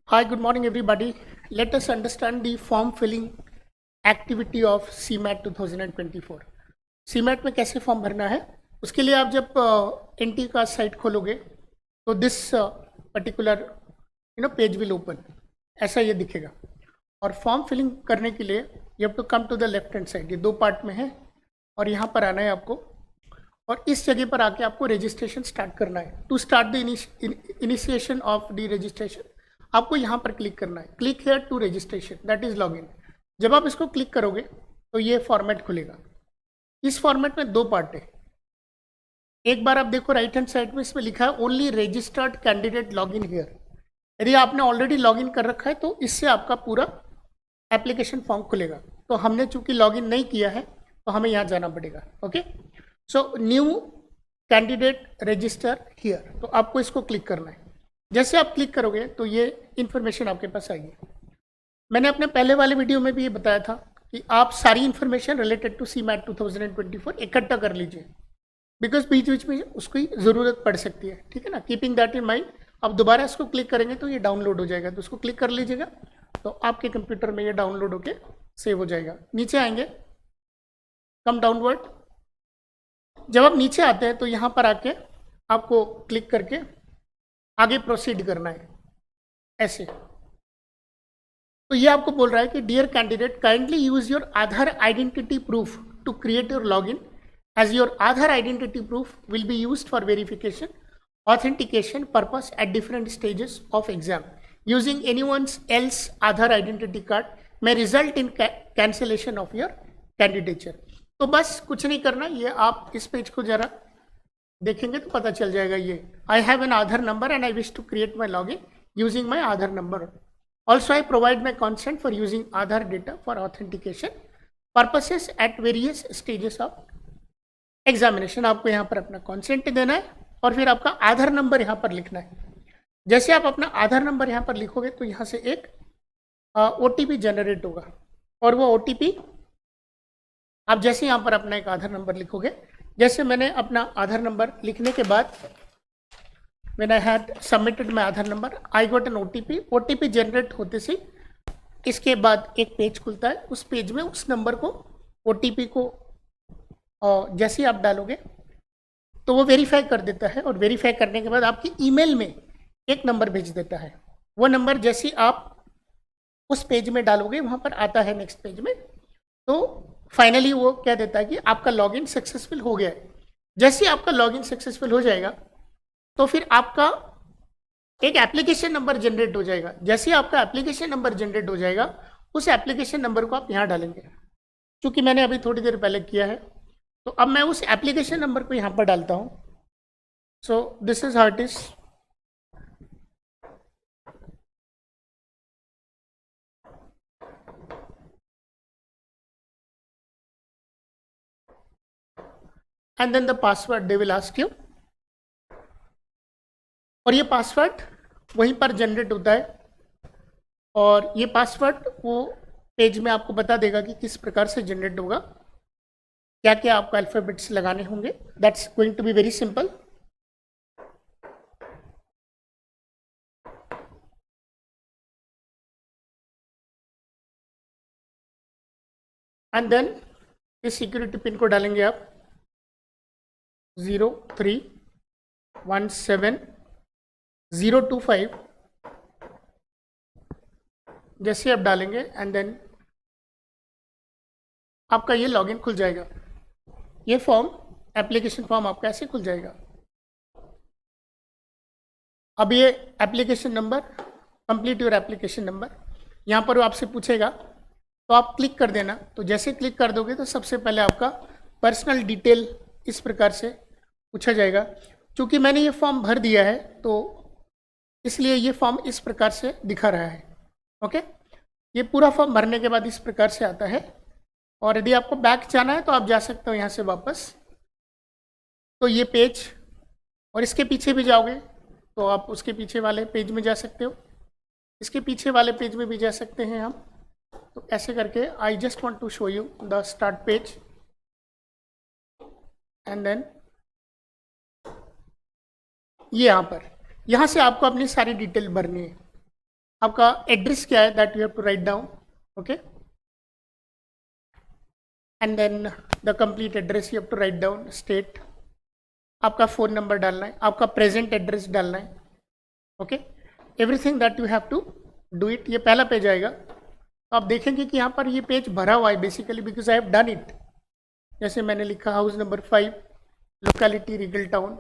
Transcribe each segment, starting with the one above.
Hi, good morning, everybody. Let us understand the form filling activity of CMAT 2024. CMAT में कैसे form भरना है उसके लिए आप जब एनटी का साइट खोलोगे तो this particular page will open, ऐसा ये दिखेगा। और फॉर्म फिलिंग करने के लिए you have to come to the left hand side. ये दो पार्ट में है और यहाँ पर आना है आपको और इस जगह पर आके आपको रजिस्ट्रेशन स्टार्ट करना है। To start the initiation of the registration आपको यहाँ पर क्लिक करना है। Click here to registration, that is login. जब आप इसको क्लिक करोगे तो ये फॉर्मेट खुलेगा। इस फॉर्मेट में दो पार्ट है। एक बार आप देखो राइट हैंड साइड में इसमें लिखा है only registered candidate login here. यदि आपने ऑलरेडी लॉगिन कर रखा है तो इससे आपका पूरा एप्लीकेशन फॉर्म खुलेगा। तो हमने चूंकि लॉगिन नहीं किया है तो हमें यहाँ जाना पड़ेगा। Okay, so new candidate register here, तो आपको इसको क्लिक करना है। जैसे आप क्लिक करोगे तो ये इन्फॉर्मेशन आपके पास आएगी। मैंने अपने पहले वाले वीडियो में भी ये बताया था कि आप सारी इन्फॉर्मेशन रिलेटेड टू CMAT 2024 इकट्ठा कर लीजिए, बिकॉज बीच बीच में उसकी ज़रूरत पड़ सकती है। ठीक है ना, कीपिंग दैट इन माइंड आप दोबारा इसको क्लिक करेंगे तो ये डाउनलोड हो जाएगा। तो उसको क्लिक कर लीजिएगा तो आपके कंप्यूटर में ये डाउनलोड होके सेव हो जाएगा। नीचे आएंगे, कम डाउनवर्ड। जब आप नीचे आते हैं तो यहाँ पर आके आपको क्लिक करके आगे प्रोसीड करना है ऐसे। तो ये आपको बोल रहा है कि dear candidate kindly use your Aadhaar identity proof to create your login as your Aadhaar identity proof will be used for verification, authentication purpose at different stages of exam. Using anyone's else Aadhaar identity card may result in cancellation of your candidature. तो बस कुछ नहीं करना, ये आप इस page को जरा देखेंगे तो पता चल जाएगा। ये I have an Aadhaar number and I wish to create my login using my Aadhaar number. Also I provide my consent for using Aadhaar data for authentication purposes at various stages of examination. आपको यहाँ पर अपना consent देना है और फिर आपका आधार number यहाँ पर लिखना है। जैसे आप अपना आधार नंबर यहाँ पर लिखोगे तो यहाँ से एक OTP जनरेट होगा और वो OTP आप जैसे यहाँ पर अपना एक आधार नंबर लिखोगे, जैसे मैंने अपना आधार नंबर लिखने के बाद when I had submitted my Aadhaar number I got an OTP generate होते से इसके बाद एक पेज खुलता है। उस पेज में उस नंबर को OTP को और जैसे आप डालोगे तो वो वेरीफाई कर देता है और वेरीफाई करने के बाद आपकी ईमेल में एक नंबर भेज देता है। वो नंबर जैसे आप उस पेज में डालोगे वहाँ पर आता है नेक्स्ट पेज में, तो फाइनली वो कह देता है कि आपका लॉगिन सक्सेसफुल हो गया है। जैसे आपका लॉगिन सक्सेसफुल हो जाएगा तो फिर आपका एक एप्लीकेशन नंबर जनरेट हो जाएगा। जैसे आपका एप्लीकेशन नंबर जनरेट हो जाएगा उस एप्लीकेशन नंबर को आप यहाँ डालेंगे। चूँकि मैंने अभी थोड़ी देर पहले किया है तो अब मैं उस एप्लीकेशन नंबर को यहाँ पर डालता हूँ। So this is how it is. And then the password they will ask you, और ये पासवर्ड वहीं पर जनरेट होता है और ये पासवर्ड वो पेज में आपको बता देगा कि किस प्रकार से जनरेट होगा, क्या क्या आपको अल्फाबेट्स लगाने होंगे। That's going to be very simple. And then इस सिक्योरिटी पिन को डालेंगे आप 0317025। जैसे आप डालेंगे एंड देन आपका ये लॉगिन खुल जाएगा। ये फॉर्म एप्लीकेशन फॉर्म आपका ऐसे खुल जाएगा। अब ये application number, complete your application number, यहाँ पर वो आपसे पूछेगा तो आप क्लिक कर देना। तो जैसे क्लिक कर दोगे तो सबसे पहले आपका पर्सनल डिटेल इस प्रकार से पूछा जाएगा। क्योंकि मैंने ये फॉर्म भर दिया है तो इसलिए ये फॉर्म इस प्रकार से दिखा रहा है। ओके, ये पूरा फॉर्म भरने के बाद इस प्रकार से आता है और यदि आपको बैक जाना है तो आप जा सकते हो यहाँ से वापस। तो ये पेज और इसके पीछे भी जाओगे तो आप उसके पीछे वाले पेज में जा सकते हो, इसके पीछे वाले पेज में भी जा सकते हैं हम। तो ऐसे करके I just want to show you the start page and then ये यहाँ से आपको अपनी सारी डिटेल भरनी है। आपका एड्रेस क्या है that you have to write down, okay, and then the complete address you have to write down, state, आपका फ़ोन नंबर डालना है, आपका प्रेजेंट एड्रेस डालना है, okay, everything that you have to do it. ये पहला पेज आएगा, तो आप देखेंगे कि यहाँ पर ये पेज भरा हुआ है basically because I have done it. जैसे मैंने लिखा house number 5, locality Regal Town,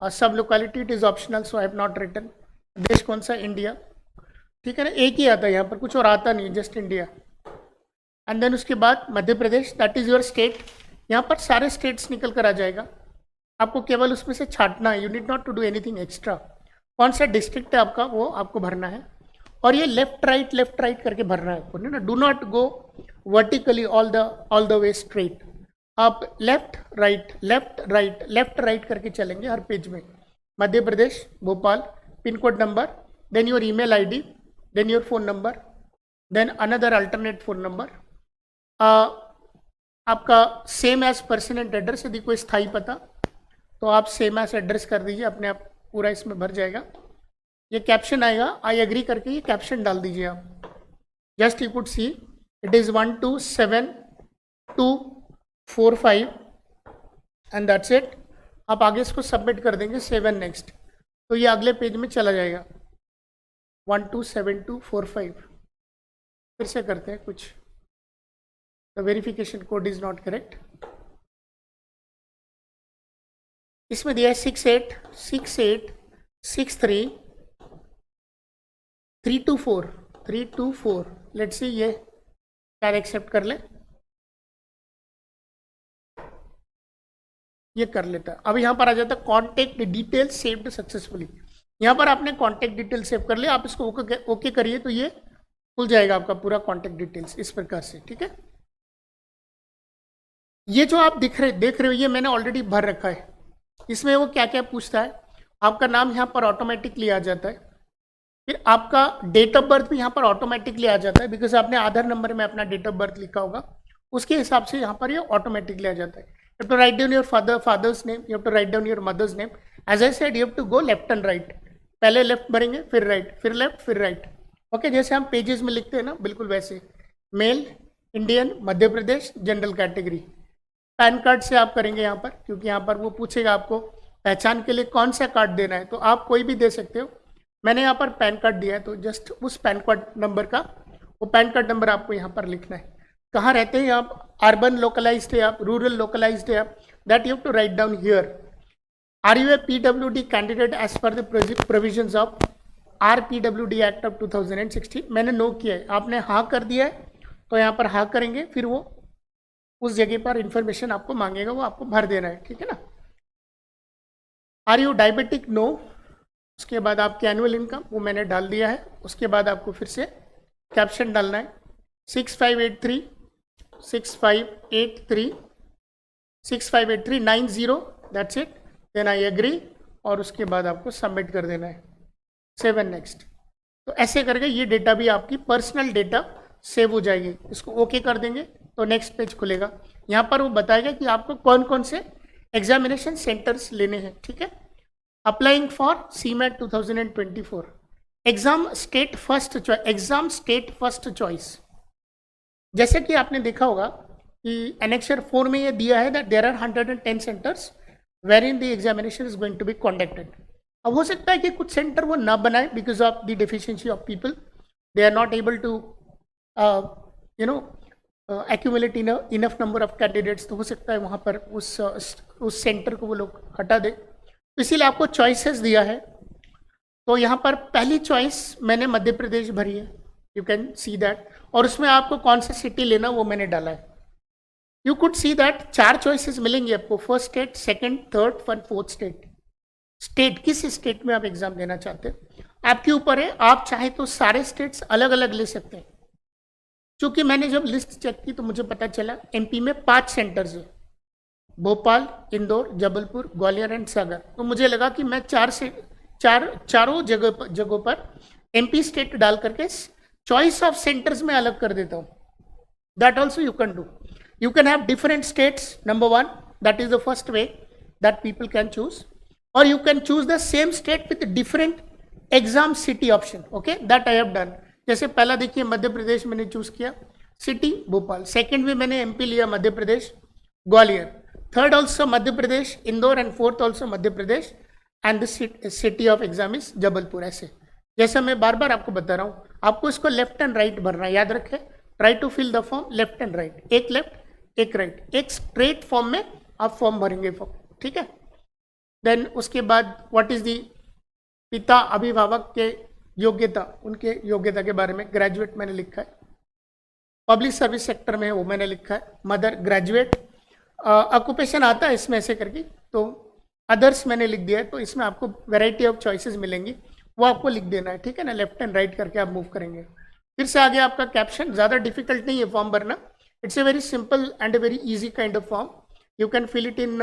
sub locality it is optional so I have not written. देश कौन सा, इंडिया, ठीक है ना, एक ही आता है यहाँ पर, कुछ और आता नहीं, जस्ट इंडिया। एंड देन उसके बाद Madhya Pradesh, that is your state. यहाँ पर सारे स्टेट्स निकल कर आ जाएगा, आपको केवल उसमें से छांटना है, you need not to do anything extra. कौन सा डिस्ट्रिक्ट है आपका वो आपको भरना है, और ये लेफ्ट राइट करके भरना है आपको, ना, do not go vertically all the way straight, आप लेफ्ट राइट करके चलेंगे हर पेज में। Madhya Pradesh, Bhopal, pin code number, then your email ID, then your phone number, then another alternate phone number, आपका सेम एज परमानेंट एड्रेस, यदि कोई स्थायी पता तो आप सेम एज एड्रेस कर दीजिए, अपने आप पूरा इसमें भर जाएगा। ये कैप्शन आएगा, आई एग्री करके ये कैप्शन डाल दीजिए आप, just you could see it is 127245 and that's it. आप आगे इसको सबमिट कर देंगे, सेव एंड नेक्स्ट, तो ये अगले पेज में चला जाएगा। 127245 फिर से करते हैं कुछ, the verification code is not correct. इसमें दिया है 68686324 लेट्स सी ये क्या एक्सेप्ट कर ले, ये कर लेता है। अब यहाँ पर आ जाता है कॉन्टेक्ट डिटेल सेव्ड सक्सेसफुली, यहाँ पर आपने कॉन्टेक्ट डिटेल सेव कर लिया, आप इसको ओके करिए तो ये खुल जाएगा आपका पूरा कॉन्टेक्ट डिटेल्स इस प्रकार से, ठीक है। ये जो आप देख रहे हो ये मैंने ऑलरेडी भर रखा है। इसमें वो क्या क्या पूछता है, आपका नाम यहाँ पर ऑटोमेटिकली आ जाता है, फिर आपका डेट ऑफ बर्थ भी यहाँ पर ऑटोमेटिकली आ जाता है बिकॉज आपने आधार नंबर में अपना डेट ऑफ बर्थ लिखा होगा, उसके हिसाब से यहाँ पर ये ऑटोमेटिकली आ जाता है। You have to write down your father's name, you have to write down your mother's name. As I said, you have to go left and right. पहले लेफ्ट भरेंगे, फिर राइट, फिर लेफ्ट, फिर राइट, ओके, जैसे हम pages में लिखते हैं ना, बिल्कुल वैसे। Mail, Indian, Madhya Pradesh, general category. Pan card से आप करेंगे यहाँ पर, क्योंकि यहाँ पर वो पूछेगा आपको पहचान के लिए कौन सा कार्ड देना है, तो आप कोई भी दे सकते हो। मैंने यहाँ पर पैन कार्ड दिया है, तो जस्ट उस पैन कार्ड नंबर का वो पैन कार्ड नंबर आपको यहाँ पर लिखना है। कहाँ रहते हैं आप, अर्बन लोकलाइज्ड है आप, रूरल लोकलाइज्ड है आप, that you have to write down here. Are you a PWD candidate as per the provisions of RPWD act of 2016, मैंने नो किया है, आपने हाँ कर दिया है तो यहाँ पर हाँ करेंगे, फिर वो उस जगह पर इंफॉर्मेशन आपको मांगेगा, वो आपको भर देना है, ठीक है ना। Are you diabetic, no. उसके बाद आपकी एनुअल इनकम वो मैंने डाल दिया है। उसके बाद आपको फिर से कैप्शन डालना है, 6583 that's it, then I agree, और उसके बाद आपको सबमिट कर देना है, सेव एंड नेक्स्ट। तो ऐसे करके ये डेटा भी आपकी पर्सनल डेटा सेव हो जाएगी। इसको ओके कर देंगे तो नेक्स्ट पेज खुलेगा, यहाँ पर वो बताएगा कि आपको कौन कौन से एग्जामिनेशन सेंटर्स लेने हैं, ठीक है। Applying for CMAT 2024, exam state first choice. जैसे कि आपने देखा होगा कि एनेक्सर 4 में ये दिया है that there are 110 centres where in the examination is going to be conducted. अब हो सकता है कि कुछ सेंटर वो ना बनाए because of the deficiency of people, they are not able to accumulate enough number of candidates, तो हो सकता है वहाँ पर उस सेंटर को वो लोग हटा दे, इसीलिए आपको चॉइसेस दिया है। तो यहाँ पर पहली चॉइस मैंने मध्य प्रदेश भरी है, यू कैन सी दैट, और उसमें आपको कौन सा सिटी लेना वो मैंने डाला है। You could see that 4 choices मिलेंगे आपको, first state, second, third, fourth state. किस स्टेट में आप एग्जाम देना चाहते हैं आपके ऊपर है, आप चाहे तो सारे स्टेट्स अलग अलग ले सकते हैं। चूंकि मैंने जब लिस्ट चेक की तो मुझे पता चला MP में 5 सेंटर्स है, भोपाल, इंदौर, जबलपुर, ग्वालियर एंड सागर, तो मुझे लगा कि मैं चारों जगहों पर MP स्टेट डाल करके चॉइस ऑफ सेंटर्स में अलग कर देता हूँ। That also you can do, you can have different states, number 1, that is the first way that people can choose, or you can choose the same state with different exam city option, okay, that I have done. जैसे पहला देखिए मध्य प्रदेश मैंने choose किया, city Bhopal. Second में मैंने MP लिया, Madhya Pradesh Gwalior. Third also Madhya Pradesh Indore, and fourth also Madhya Pradesh, and the city of exam is Jabalpur. ऐसे जैसा मैं बार बार आपको बता रहा हूँ, आपको इसको लेफ्ट एंड राइट भरना है, याद रखें। Try to fill the form left and right, एक लेफ्ट एक राइट, एक स्ट्रेट फॉर्म में आप फॉर्म भरेंगे फॉर्म, ठीक है। देन उसके बाद व्हाट इज दी पिता अभिभावक के योग्यता, उनके योग्यता के बारे में ग्रेजुएट मैंने लिखा है। पब्लिक सर्विस सेक्टर में है वो मैंने लिखा है, मदर ग्रेजुएट। ऑक्यूपेशन आता है इसमें ऐसे करके, तो अदर्स मैंने लिख दिया है, तो इसमें आपको वैरायटी ऑफ चॉइसेस मिलेंगी, वो आपको लिख देना है, ठीक है ना। लेफ्ट एंड राइट करके आप मूव करेंगे। फिर से आगे आपका कैप्शन, ज़्यादा डिफिकल्ट नहीं है फॉर्म भरना, it's a very simple and a very easy kind of form. You can fill it in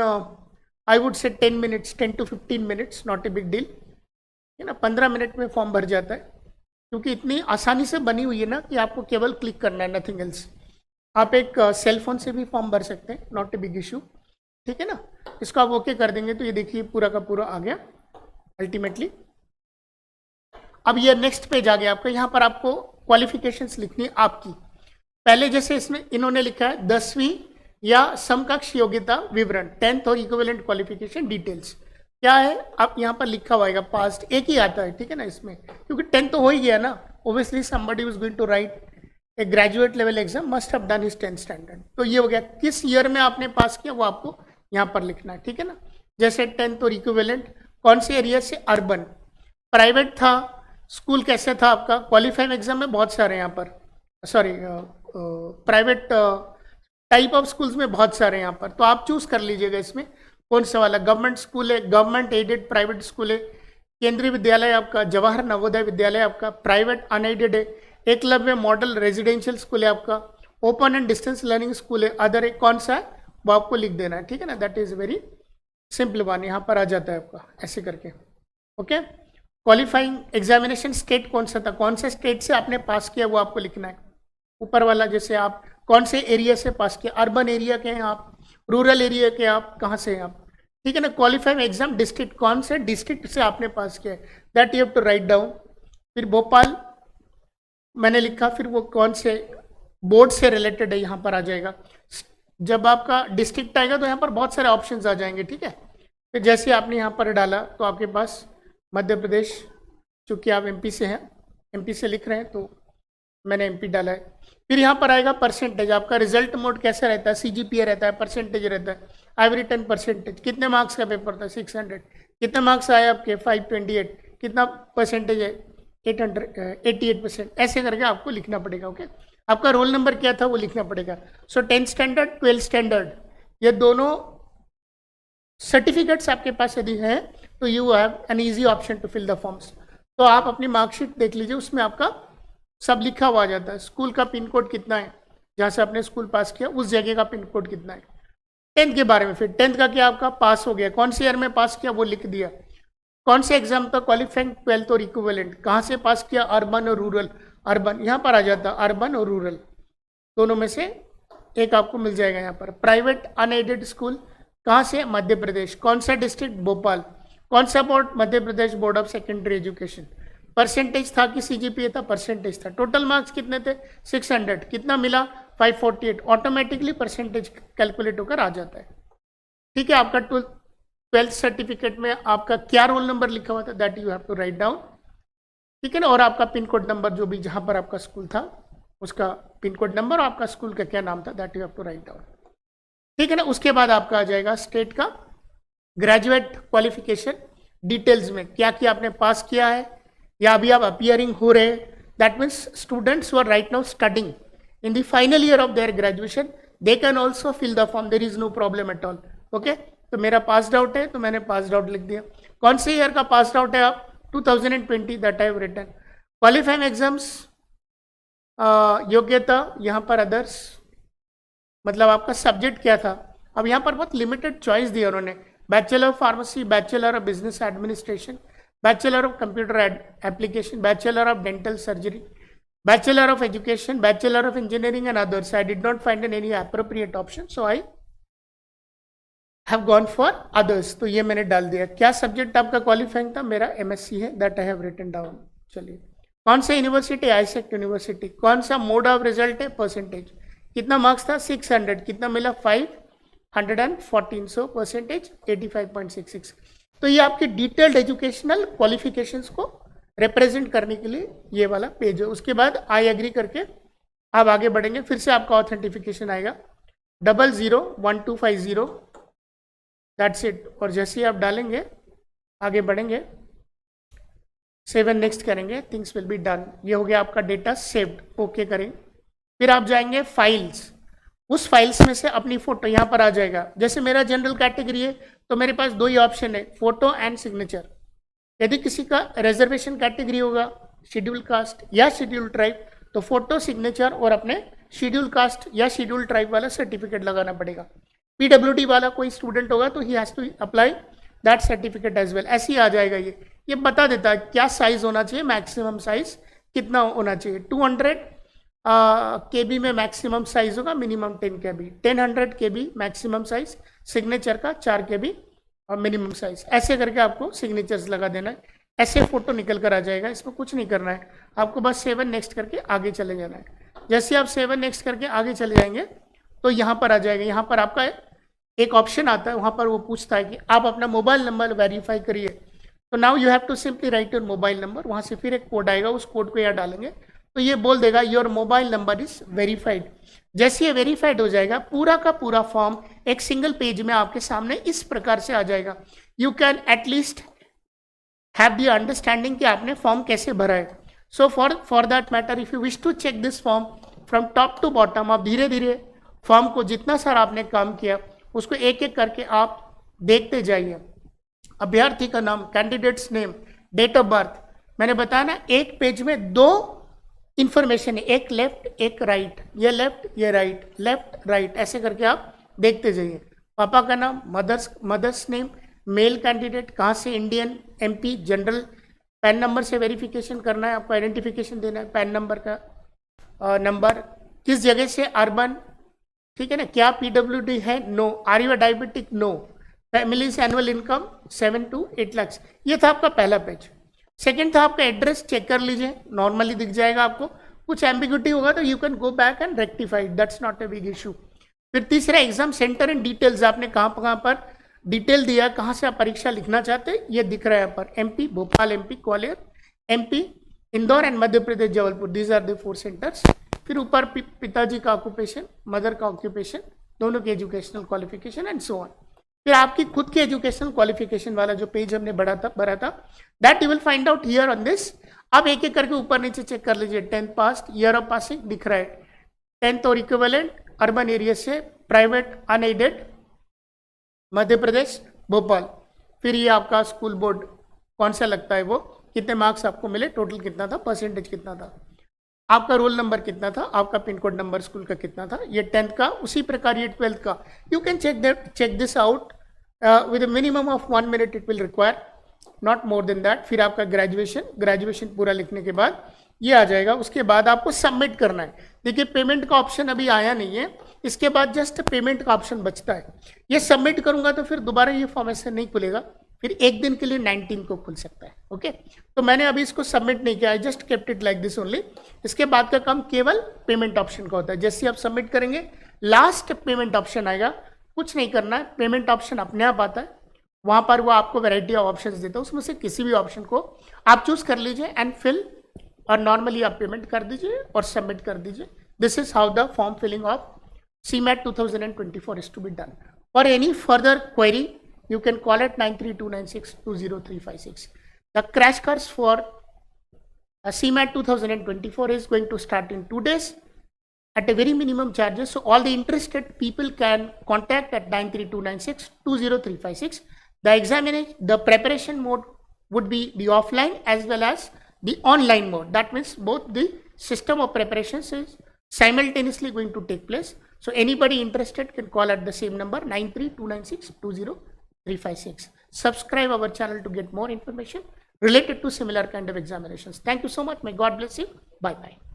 I would say 10 minutes, 10 to 15 minutes, not a big deal, है ना। 15 मिनट में फॉर्म भर जाता है, क्योंकि इतनी आसानी से बनी हुई है ना कि आपको केवल क्लिक करना है, नथिंग एल्स। आप एक सेल फोन से भी फॉर्म भर सकते हैं, नॉट ए बिग इशू, ठीक है ना। इसको आप ओके कर देंगे तो ये देखिए पूरा का पूरा आ गया अल्टीमेटली। अब ये नेक्स्ट पेज आ गया आपका, यहाँ पर आपको क्वालिफिकेशंस लिखनी है आपकी। पहले जैसे इसमें इन्होंने लिखा है 10वीं या समकक्ष योग्यता विवरण, 10th और इक्विवेलेंट क्वालिफिकेशन डिटेल्स, क्या है आप यहाँ पर लिखा हुआ है पास्ट, एक ही आता है, ठीक है ना इसमें, क्योंकि 10th तो हो ही गया ना। Obviously somebody was going to write a graduate level exam must have done his 10th standard, तो ये हो गया। किस ईयर में आपने पास किया वो आपको यहाँ पर लिखना है, ठीक है ना। जैसे 10th और इक्विवेलेंट, कौन से एरिया से, अर्बन, प्राइवेट था, स्कूल कैसे था आपका, क्वालिफाइंग एग्जाम में बहुत सारे यहाँ पर, sorry private type of schools में बहुत सारे यहाँ पर, तो आप चूज कर लीजिएगा इसमें कौन सा वाला। गवर्नमेंट स्कूल है, गवर्नमेंट एडेड प्राइवेट स्कूल है, केंद्रीय विद्यालय आपका, जवाहर नवोदय विद्यालय आपका, प्राइवेट अनएडेड है, एकलव्य मॉडल रेजिडेंशियल स्कूल है आपका, open and distance learning school है, अदर है, कौन सा है वो आपको लिख देना है, ठीक है ना। That is very simple one, यहाँ पर आ जाता है आपका ऐसे करके, ओके। क्वालिफाइंग एग्जामिनेशन स्टेट कौन सा था, कौन से स्टेट से आपने पास किया वो आपको लिखना है। ऊपर वाला जैसे आप कौन से एरिया से पास किया, अर्बन एरिया के हैं आप, रूरल एरिया के आप, कहाँ से हैं आप, ठीक है ना। क्वालिफाइंग एग्जाम डिस्ट्रिक्ट, कौन से डिस्ट्रिक्ट से आपने पास किया है, that you have to write down. फिर भोपाल मैंने लिखा, फिर वो कौन से बोर्ड से रिलेटेड है यहाँ पर आ जाएगा। जब आपका डिस्ट्रिक्ट आएगा तो यहाँ पर बहुत सारे ऑप्शंस आ जाएंगे, ठीक है। फिर जैसे आपने यहाँ पर डाला तो आपके पास मध्य प्रदेश, चूँकि आप एमपी से हैं, एमपी से लिख रहे हैं तो मैंने एमपी डाला है। फिर यहाँ पर आएगा परसेंटेज, आपका रिजल्ट मोड कैसा रहता है, सीजीपीए रहता है, परसेंटेज रहता है। आई हैव रिटन परसेंटेज, कितने मार्क्स का पेपर था, 600, कितने मार्क्स आए आपके, 528, कितना परसेंटेज है, 88%, ऐसे करके आपको लिखना पड़ेगा, ओके। आपका रोल नंबर क्या था वो लिखना पड़ेगा। सो 10th स्टैंडर्ड 12th स्टैंडर्ड ये दोनों सर्टिफिकेट्स आपके पास यदि हैं तो you have an easy option to fill the forms. तो आप अपनी मार्कशीट देख लीजिए, उसमें आपका सब लिखा हुआ आ जाता है। स्कूल का पिन कोड कितना है, जहाँ से आपने स्कूल पास किया उस जगह का पिन कोड कितना है। 10th के बारे में, फिर 10th का क्या आपका पास हो गया, कौन से ईयर में पास किया वो लिख दिया। कौन से एग्जाम था, क्वालिफाइंग 12th और इक्विवेलेंट, कहाँ से पास किया, अर्बन और रूरल। अर्बन यहाँ पर आ जाता, अर्बन और रूरल दोनों में से एक आपको मिल जाएगा यहाँ पर। प्राइवेट अनएडेड स्कूल कहाँ से, मध्य प्रदेश, कौन सा डिस्ट्रिक्ट, भोपाल, कौन सा board, Madhya Pradesh board of secondary education. Percentage था कि सीजीपीए था, परसेंटेज था। टोटल मार्क्स कितने थे, 600, कितना मिला, 548, ऑटोमेटिकली परसेंटेज कैलकुलेट होकर आ जाता है, ठीक है। आपका 12th सर्टिफिकेट में आपका क्या रोल नंबर लिखा हुआ था, that you have to write down, ठीक है ना। और आपका पिन कोड नंबर जो भी जहाँ पर आपका स्कूल था उसका पिन कोड नंबर और आपका स्कूल का क्या नाम था, that you have to write down, ठीक है ना। उसके बाद आपका आ जाएगा स्टेट का ग्रेजुएट क्वालिफिकेशन डिटेल्स में क्या क्या आपने पास किया है या अभी आप अपियरिंग हो रहे, that means students who are right now studying in the final year of their graduation they can also fill the form, there is no problem at all, okay. तो मेरा पास्ड आउट है तो मैंने passed out लिख दिया। कौन से year का पास्ड आउट है आप, 2020, that I have written. Qualifying exams योग्यता यहाँ पर अदर्स, मतलब आपका सब्जेक्ट क्या था। अब यहाँ पर बहुत लिमिटेड चॉइस दिया उन्होंने, bachelor of pharmacy, bachelor of business administration, bachelor of computer application, bachelor of dental surgery, bachelor of education, bachelor of engineering and others. I did not find any appropriate option, so I have gone for others, तो ये मैंने डाल दिया। क्या subject आपका qualifying था? मेरा MSc है, that I have written down. चलिए, कौन सा यूनिवर्सिटी? AISECT university. कौन सा मोड ऑफ रिजल्ट है? परसेंटेज। कितना मार्क्स था? 600। कितना मिला? 514। So percentage 85.66। तो ये आपके डिटेल्ड एजुकेशनल क्वालिफिकेशंस को रिप्रेजेंट करने के लिए ये वाला पेज है। उसके बाद आई एग्री करके आप आगे बढ़ेंगे, फिर से आपका ऑथेंटिफिकेशन आएगा 001250, दैट्स इट। और जैसे ही आप डालेंगे आगे बढ़ेंगे, सेव एंड नेक्स्ट करेंगे, थिंग्स विल बी डन। ये हो गया आपका डेटा सेव्ड, ओके करें। फिर आप जाएंगे फाइल्स, उस फाइल्स में से अपनी फोटो यहाँ पर आ जाएगा। जैसे मेरा जनरल कैटेगरी है तो मेरे पास दो ही ऑप्शन है, फोटो एंड सिग्नेचर। यदि किसी का रिजर्वेशन कैटेगरी होगा, शेड्यूल कास्ट या शेड्यूल ट्राइब, तो फोटो, सिग्नेचर और अपने शेड्यूल कास्ट या शेड्यूल ट्राइब वाला सर्टिफिकेट लगाना पड़ेगा। पीडब्ल्यूडी वाला कोई स्टूडेंट होगा तो he has to apply that certificate as well. ऐसे ही आ जाएगा। ये बता देता है क्या साइज होना चाहिए, मैक्सिमम साइज कितना होना चाहिए। 200 KB में मैक्सिमम साइज होगा, minimum 10 KB। 1000 KB maximum size signature का, 4 KB और मिनिमम साइज। ऐसे करके आपको सिग्नेचर्स लगा देना है, ऐसे फोटो निकल कर आ जाएगा। इसमें कुछ नहीं करना है आपको, बस 7 नेक्स्ट करके आगे चले जाना है। जैसे आप 7 नेक्स्ट करके आगे चले जाएंगे तो यहाँ पर आ जाएगा। यहाँ पर आपका एक ऑप्शन आता है, वहाँ पर वो पूछता है कि आप अपना मोबाइल नंबर वेरीफाई करिए। तो now you have to simply write your mobile number. वहाँ से फिर एक कोड आएगा, उस कोड को यहाँ डालेंगे तो ये बोल देगा your mobile number is verified. जैसे ये वेरीफाइड हो जाएगा, पूरा का पूरा फॉर्म एक सिंगल पेज में आपके सामने इस प्रकार से आ जाएगा। You can at least have the understanding कि आपने फॉर्म कैसे भरा है। So for that matter, if you wish to check this form from top to bottom, आप धीरे धीरे फॉर्म को जितना सारा आपने काम किया उसको एक एक करके आप देखते जाइए। अभ्यर्थी का नाम, candidate's name, date of birth. मैंने बताया ना, एक पेज में दो इंफॉर्मेशन है, एक लेफ्ट एक राइट, ये लेफ्ट ये राइट, लेफ्ट राइट, ऐसे करके आप देखते जाइए। पापा का नाम, मदर्स नेम, मेल कैंडिडेट, कहाँ से, Indian, MP, general. Pan number से वेरिफिकेशन करना है, आपको आइडेंटिफिकेशन देना है, पैन नंबर का नंबर। किस जगह से, अर्बन, ठीक है ना। क्या PWD है? No. Are you diabetic? No. Family's annual income 7 to 8 lakh. ये था आपका पहला पेज। सेकंड था आपका एड्रेस, चेक कर लीजिए, नॉर्मली दिख जाएगा आपको। कुछ एम्बिग्यूटी होगा तो you can go back and rectify, that's not a big issue. फिर तीसरा एग्जाम सेंटर एंड डिटेल्स, आपने कहाँ पर डिटेल दिया, कहाँ से आप परीक्षा लिखना चाहते हैं, ये दिख रहा है यहाँ पर। MP Bhopal, MP Gwalior, MP Indore and Madhya Pradesh Jabalpur, these are the 4 centres. फिर ऊपर पिताजी का ऑक्यूपेशन, मदर का ऑक्यूपेशन, दोनों के educational qualification and so on. फिर आपकी खुद की एजुकेशनल क्वालिफिकेशन वाला जो पेज हमने भरा था that you will find out here on this. अब एक एक करके ऊपर नीचे चेक कर लीजिए। 10th pass, year of passing दिख रहा है, 10th और इक्विवेलेंट, अर्बन एरिया से, प्राइवेट अनएडेड, मध्य प्रदेश भोपाल। फिर ये आपका स्कूल बोर्ड कौन सा लगता है, वो कितने मार्क्स आपको मिले, टोटल कितना था, परसेंटेज कितना था, आपका रोल नंबर कितना था, आपका पिन कोड नंबर स्कूल का कितना था। ये 10th का, उसी प्रकार ये 12th का। You can check this out with a minimum of 1 minute it will require, not more than that. फिर आपका ग्रेजुएशन पूरा लिखने के बाद ये आ जाएगा। उसके बाद आपको सबमिट करना है। देखिए पेमेंट का ऑप्शन अभी आया नहीं है, इसके बाद जस्ट पेमेंट का ऑप्शन बचता है। ये सबमिट करूंगा तो फिर दोबारा ये फॉर्म ऐसे नहीं खुलेगा, फिर एक दिन के लिए 19 को खुल सकता है। ओके, तो मैंने अभी इसको सबमिट नहीं किया, I just kept it like this only. इसके बाद का काम केवल पेमेंट ऑप्शन का होता है। जैसे आप सबमिट करेंगे, लास्ट पेमेंट ऑप्शन आएगा, कुछ नहीं करना है, पेमेंट ऑप्शन अपने आप आता है। वहां पर वो आपको वैरायटी ऑफ ऑप्शंस देता है, उसमें से किसी भी ऑप्शन को आप चूज कर लीजिए एंड फिल, और नॉर्मली आप पेमेंट कर दीजिए और सबमिट कर दीजिए। This is how the form filling of CMAT 2024 is to be done. For any further query, you can call at 9329620356. The crash course for CMAT 2024 is going to start in 2 days at a very minimum charges. So all the interested people can contact at 9329620356. The preparation mode would be the offline as well as the online mode. That means both the system of preparations is simultaneously going to take place. So anybody interested can call at the same number 9329620356. Subscribe our channel to get more information related to similar kind of examinations. Thank you so much. May God bless you. Bye bye.